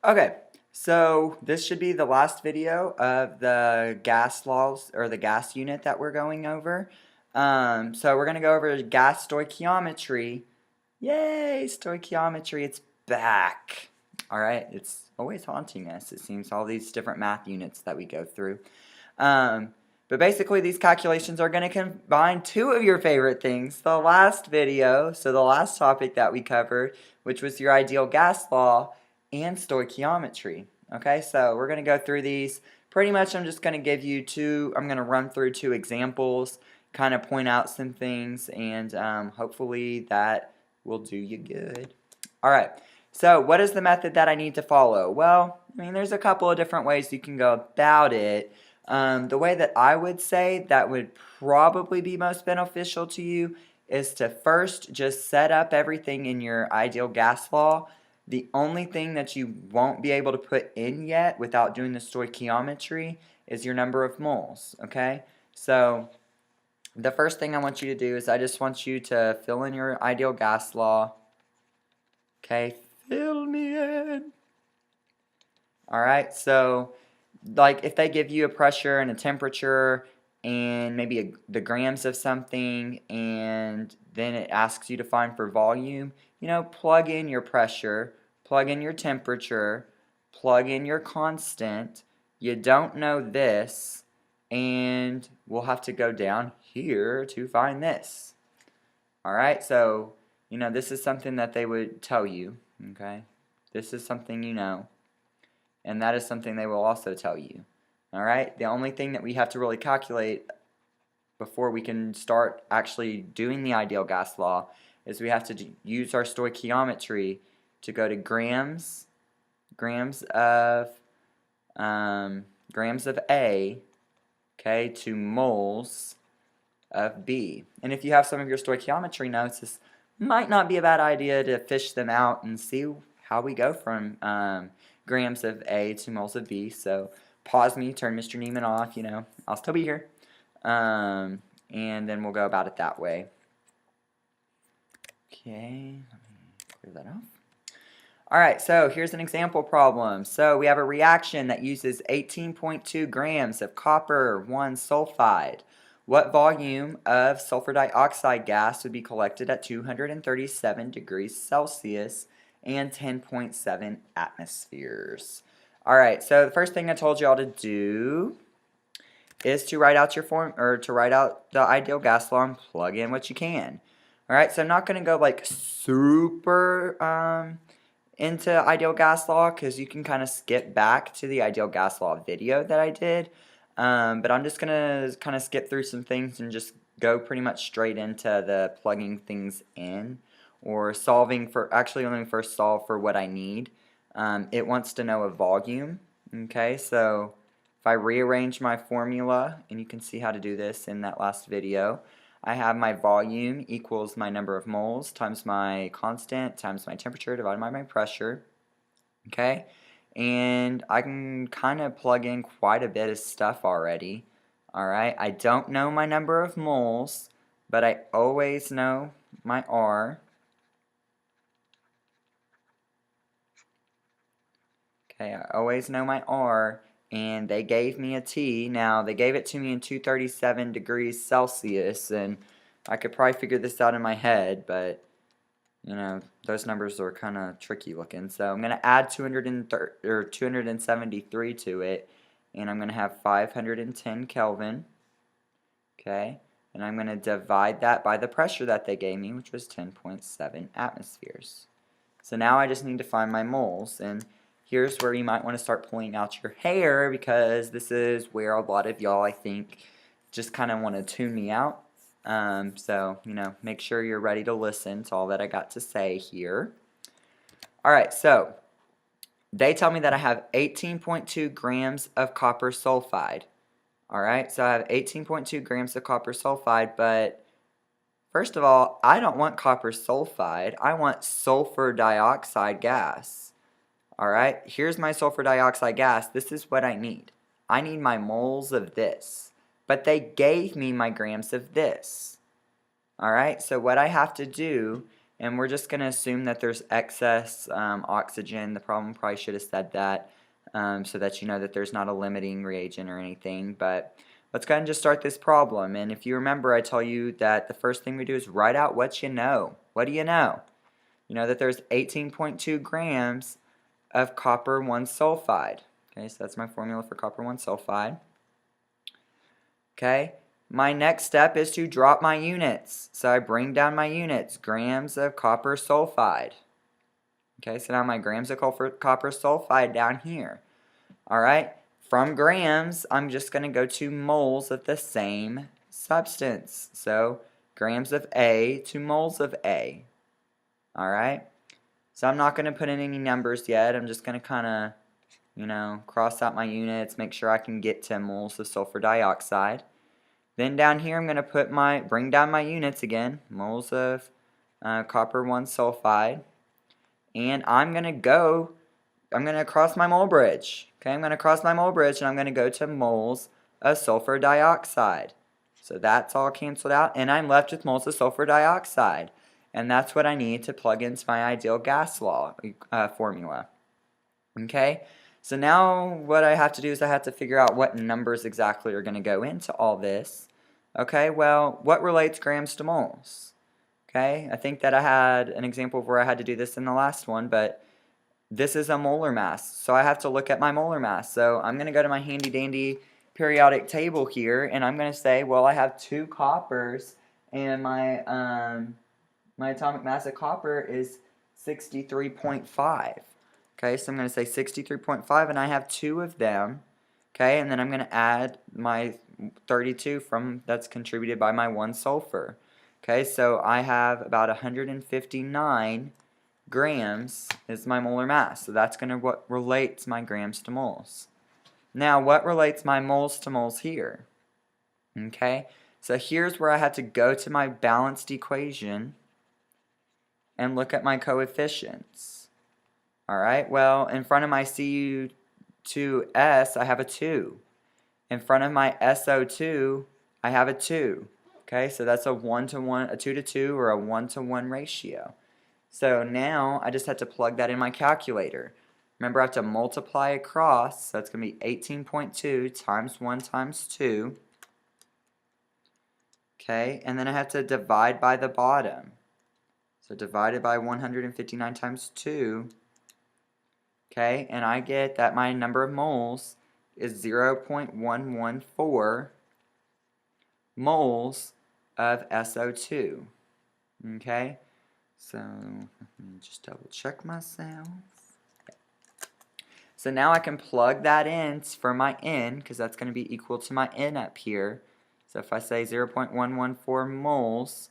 Okay, so this should be the last video of the gas laws or the gas unit that we're going over. So we're going to go over gas stoichiometry. Yay, stoichiometry, it's back. All right, it's always haunting us. It seems all these different math units that we go through. But basically, these calculations are going to combine two of your favorite things. The last video, so the last topic that we covered, which was your ideal gas law, and stoichiometry. Okay, so we're going to go through these. Pretty much I'm just going to give you I'm going to run through two examples, kind of point out some things, and hopefully that will do you good. All right, so what is the method that I need to follow? Well, I mean, there's a couple of different ways you can go about it. The way that I would say that would probably be most beneficial to you is to first just set up everything in your ideal gas law. The only thing that you won't be able to put in yet without doing the stoichiometry is your number of moles, okay? So the first thing I want you to do is I just want you to fill in your ideal gas law. Okay, fill me in. All right, so like if they give you a pressure and a temperature and maybe the grams of something, and then it asks you to find for volume, plug in your pressure, plug in your temperature, plug in your constant. You don't know this, and we'll have to go down here to find this. All right, so this is something that they would tell you. Okay, this is something you know, and that is something they will also tell you. All right, the only thing that we have to really calculate before we can start actually doing the ideal gas law is we have to use our stoichiometry to go to grams of A, okay, to moles of B. And if you have some of your stoichiometry notes, this might not be a bad idea to fish them out and see how we go from grams of A to moles of B. So pause me, turn Mr. Neiman off, I'll still be here. And then we'll go about it that way. Okay, let me clear that off. Alright, so here's an example problem. So we have a reaction that uses 18.2 grams of copper 1 sulfide. What volume of sulfur dioxide gas would be collected at 237 degrees Celsius and 10.7 atmospheres? Alright, so the first thing I told y'all to do is to write out your form, or to write out the ideal gas law and plug in what you can. Alright, so I'm not going to go like super into ideal gas law, because you can kind of skip back to the ideal gas law video that I did. But I'm just going to kind of skip through some things and just go pretty much straight into the plugging things in, or solving for, actually let me first solve for what I need. It wants to know a volume. Okay, so if I rearrange my formula, and you can see how to do this in that last video, I have my volume equals my number of moles times my constant times my temperature divided by my pressure. Okay, and I can kind of plug in quite a bit of stuff already. Alright, I don't know my number of moles, but I always know my R. Okay, I always know my R, and they gave me a T. Now, they gave it to me in 237 degrees Celsius, and I could probably figure this out in my head, but, those numbers are kind of tricky looking. So I'm going to add 273 to it, and I'm going to have 510 Kelvin, okay? And I'm going to divide that by the pressure that they gave me, which was 10.7 atmospheres. So now I just need to find my moles, and here's where you might want to start pulling out your hair, because this is where a lot of y'all, I think, just kind of want to tune me out. So, make sure you're ready to listen to all that I got to say here. Alright, so they tell me that I have 18.2 grams of copper sulfide. Alright, so I have 18.2 grams of copper sulfide, but first of all, I don't want copper sulfide. I want sulfur dioxide gas. Alright, here's my sulfur dioxide gas. This is what I need. I need my moles of this. But they gave me my grams of this. Alright, so what I have to do and we're just going to assume that there's excess oxygen. The problem probably should have said that so that you know that there's not a limiting reagent or anything, but let's go ahead and just start this problem. And if you remember, I tell you that the first thing we do is write out what you know. What do you know? You know that there's 18.2 grams of copper 1 sulfide. Okay, so that's my formula for copper 1 sulfide. Okay, my next step is to drop my units. So I bring down my units, grams of copper sulfide. Okay, so now my grams of copper sulfide down here. All right, from grams, I'm just going to go to moles of the same substance. So grams of A to moles of A. All right, so I'm not going to put in any numbers yet. I'm just going to kind of, you know, cross out my units, make sure I can get to moles of sulfur dioxide. Then down here I'm going to bring down my units again, moles of copper 1 sulfide. And I'm going to cross my mole bridge. Okay, I'm going to cross my mole bridge and I'm going to go to moles of sulfur dioxide. So that's all canceled out and I'm left with moles of sulfur dioxide. And that's what I need to plug into my ideal gas law formula. Okay, so now what I have to do is I have to figure out what numbers exactly are going to go into all this. Okay, well, what relates grams to moles? Okay, I think that I had an example of where I had to do this in the last one, but this is a molar mass, so I have to look at my molar mass. So I'm going to go to my handy dandy periodic table here, and I'm going to say, well, I have 2 coppers, and my atomic mass of copper is 63.5. Okay, so I'm going to say 63.5, and I have 2 of them. Okay, and then I'm going to add my 32 that's contributed by my 1 sulfur. Okay, so I have about 159 grams is my molar mass. So that's going to what relates my grams to moles. Now, what relates my moles to moles here? Okay, so here's where I had to go to my balanced equation and look at my coefficients. Alright, well, in front of my Cu2S, I have a 2. In front of my SO2, I have a 2. Okay, so that's a 1 to 1, a 2 to 2, or a 1 to 1 ratio. So now I just have to plug that in my calculator. Remember, I have to multiply across, so that's going to be 18.2 times 1 times 2. Okay, and then I have to divide by the bottom. So divided by 159 times 2. Okay, and I get that my number of moles is 0.114 moles of SO2. Okay, so let me just double check myself. So now I can plug that in for my N, because that's going to be equal to my N up here. So if I say 0.114 moles,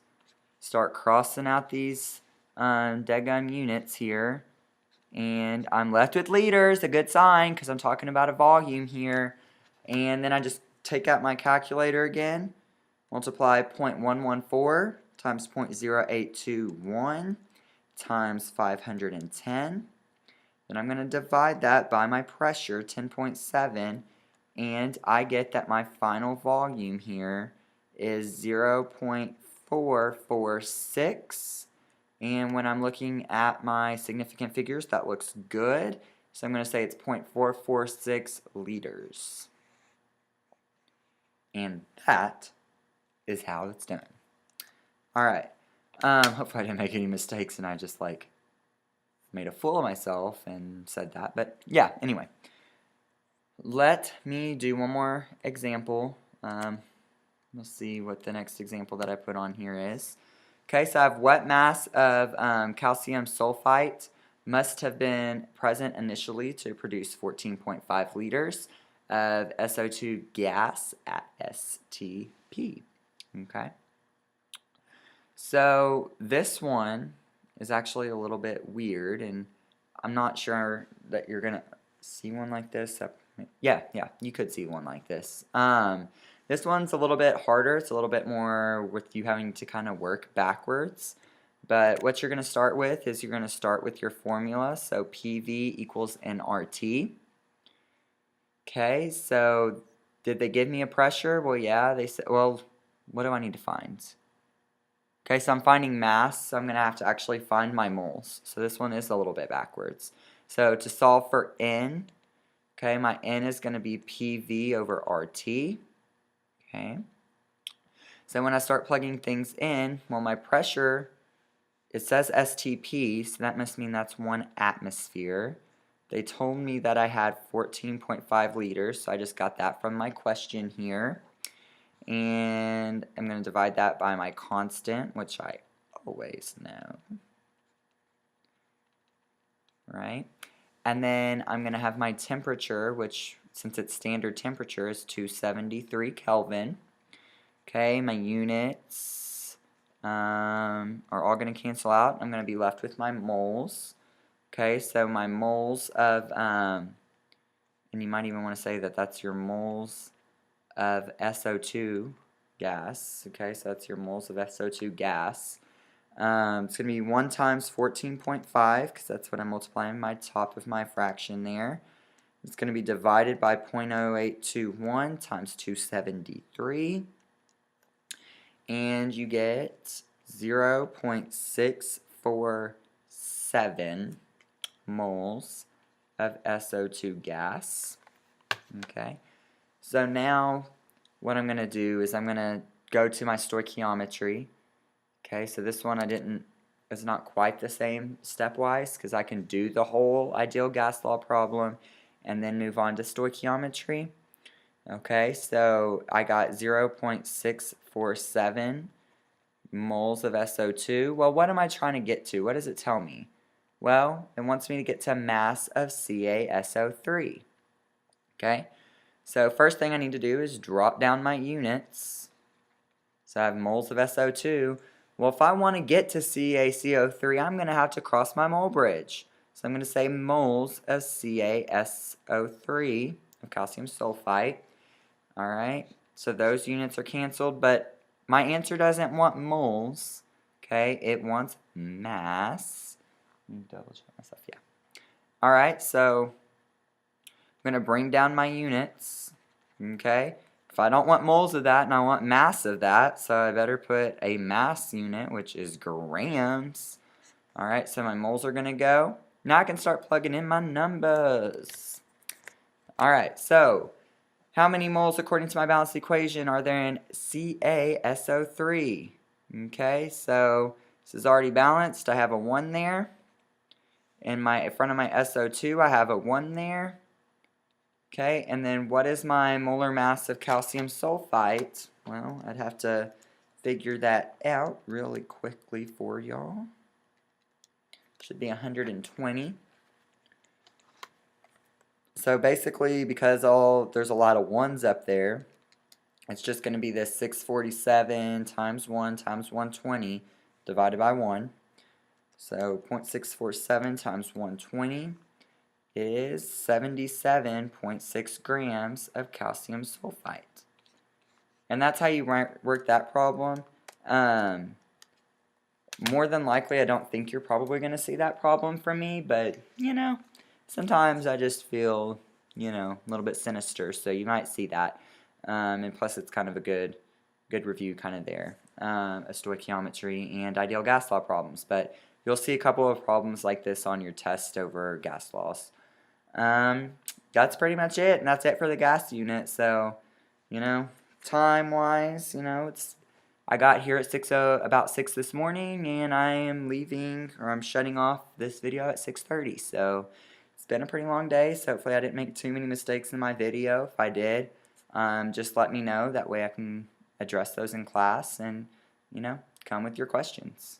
start crossing out these deadgum units here. And I'm left with liters, a good sign, because I'm talking about a volume here. And then I just take out my calculator again, multiply 0.114 times 0.0821 times 510. Then I'm going to divide that by my pressure, 10.7, and I get that my final volume here is 0.446. And when I'm looking at my significant figures, that looks good. So I'm going to say it's 0.446 liters. And that is how it's done. Alright. Hopefully I didn't make any mistakes and I just made a fool of myself and said that. But yeah, anyway. Let me do one more example. We'll see what the next example that I put on here is. Okay, so I have wet mass of calcium sulfite must have been present initially to produce 14.5 liters of SO2 gas at STP. Okay, so this one is actually a little bit weird, and I'm not sure that you're gonna see one like this. Yeah, you could see one like this. This one's a little bit harder. It's a little bit more with you having to kind of work backwards. But what you're going to start with is you're going to start with your formula. So PV equals nRT. Okay, so did they give me a pressure? Well, yeah, they said, well, what do I need to find? Okay, so I'm finding mass, so I'm going to have to actually find my moles. So this one is a little bit backwards. So to solve for N, okay, my N is going to be PV over RT. Okay. So when I start plugging things in, well, my pressure, it says STP, so that must mean that's 1 atmosphere. They told me that I had 14.5 liters, so I just got that from my question here. And I'm going to divide that by my constant, which I always know. Right? And then I'm going to have my temperature, which, since it's standard temperature, is 273 Kelvin. Okay, my units are all going to cancel out. I'm going to be left with my moles. Okay, so my moles of, and you might even want to say that that's your moles of SO2 gas. Okay, so that's your moles of SO2 gas. It's going to be 1 times 14.5, because that's what I'm multiplying my top of my fraction there. It's going to be divided by 0.0821 times 273. And you get 0.647 moles of SO2 gas. Okay, so now what I'm going to do is I'm going to go to my stoichiometry. Okay, so this one it's not quite the same stepwise, because I can do the whole ideal gas law problem and then move on to stoichiometry. Okay, so I got 0.647 moles of SO2. Well, what am I trying to get to? What does it tell me? Well, it wants me to get to mass of CaSO3. Okay, so first thing I need to do is drop down my units. So I have moles of SO2. Well, if I want to get to CaCO3, I'm going to have to cross my mole bridge. So I'm going to say moles of CaSO3 of calcium sulfite. Alright, so those units are canceled, but my answer doesn't want moles. Okay, it wants mass. Let me double check myself, yeah. Alright, so I'm going to bring down my units. Okay, if I don't want moles of that and I want mass of that, so I better put a mass unit, which is grams. Alright, so my moles are going to go. Now I can start plugging in my numbers. Alright, so how many moles, according to my balanced equation, are there in CaSO3? Okay, so this is already balanced. I have a 1 there. In front of my SO2, I have a 1 there. Okay, and then what is my molar mass of calcium sulfite? Well, I'd have to figure that out really quickly for y'all. Should be 120. So basically, because there's a lot of 1s up there, it's just going to be this 647 times 1 times 120 divided by 1. So 0.647 times 120 is 77.6 grams of calcium sulfite. And that's how you work that problem. More than likely, I don't think you're probably going to see that problem from me, but, sometimes I just feel, a little bit sinister, so you might see that. And plus, it's kind of a good review kind of there, of stoichiometry and ideal gas law problems. But you'll see a couple of problems like this on your test over gas laws. That's pretty much it, and that's it for the gas unit. So, time-wise, I got here at about 6 this morning, and I am leaving, or I'm shutting off this video at 6:30. So it's been a pretty long day, so hopefully I didn't make too many mistakes in my video. If I did, just let me know. That way I can address those in class and, come with your questions.